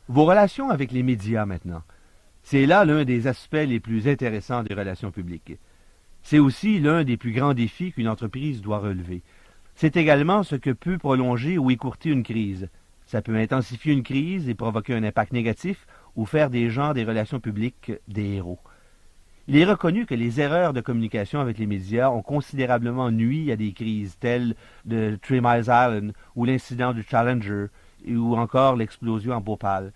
Vos relations avec les médias maintenant. C'est là l'un des aspects les plus intéressants des relations publiques. C'est aussi l'un des plus grands défis qu'une entreprise doit relever. C'est également ce que peut prolonger ou écourter une crise. Ça peut intensifier une crise et provoquer un impact négatif ou faire des gens des relations publiques des héros. Il est reconnu que les erreurs de communication avec les médias ont considérablement nui à des crises telles de Three Miles Island ou l'incident du Challenger ou encore l'explosion en Bhopal.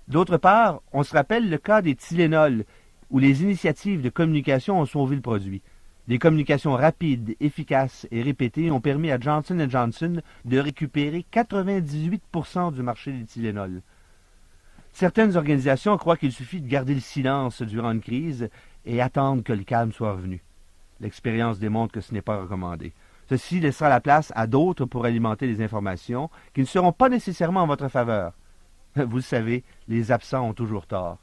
D'autre part, on se rappelle le cas des Tylenol, où les initiatives de communication ont sauvé le produit. Des communications rapides, efficaces et répétées ont permis à Johnson & Johnson de récupérer 98% du marché des Tylenol. Certaines organisations croient qu'il suffit de garder le silence durant une crise et attendre que le calme soit revenu. L'expérience démontre que ce n'est pas recommandé. Ceci laissera la place à d'autres pour alimenter les informations qui ne seront pas nécessairement en votre faveur. Vous le savez, les absents ont toujours tort.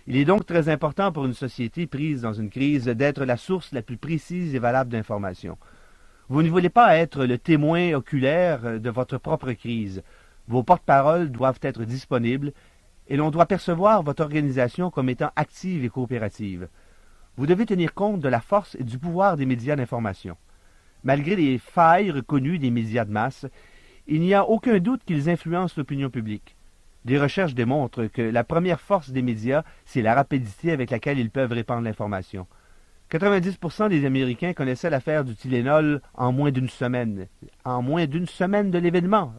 Il est donc très important pour une société prise dans une crise d'être la source la plus précise et valable d'informations. Vous ne voulez pas être le témoin oculaire de votre propre crise. Vos porte-paroles doivent être disponibles et l'on doit percevoir votre organisation comme étant active et coopérative. Vous devez tenir compte de la force et du pouvoir des médias d'information. Malgré les failles reconnues des médias de masse, il n'y a aucun doute qu'ils influencent l'opinion publique. Des recherches démontrent que la première force des médias, c'est la rapidité avec laquelle ils peuvent répandre l'information. 90% des Américains connaissaient l'affaire du Tylenol en moins d'une semaine. En moins d'une semaine de l'événement.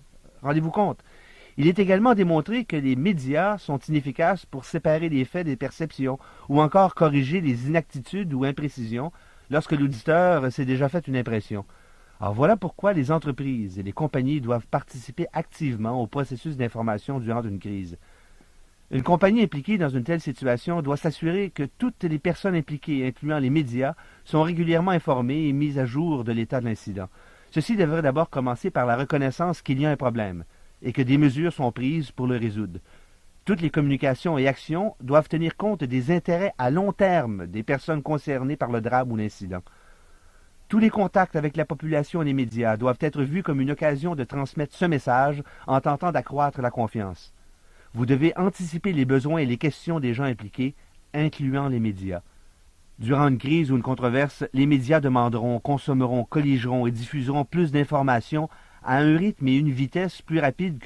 Rendez-vous compte. Il est également démontré que les médias sont inefficaces pour séparer les faits des perceptions ou encore corriger les inexactitudes ou imprécisions lorsque l'auditeur s'est déjà fait une impression. Alors voilà pourquoi les entreprises et les compagnies doivent participer activement au processus d'information durant une crise. Une compagnie impliquée dans une telle situation doit s'assurer que toutes les personnes impliquées, incluant les médias, sont régulièrement informées et mises à jour de l'état de l'incident. Ceci devrait d'abord commencer par la reconnaissance qu'il y a un problème et que des mesures sont prises pour le résoudre. Toutes les communications et actions doivent tenir compte des intérêts à long terme des personnes concernées par le drame ou l'incident. Tous les contacts avec la population et les médias doivent être vus comme une occasion de transmettre ce message en tentant d'accroître la confiance. Vous devez anticiper les besoins et les questions des gens impliqués, incluant les médias. Durant une crise ou une controverse, les médias demanderont, consommeront, colligeront et diffuseront plus d'informations à un rythme et une vitesse plus rapides que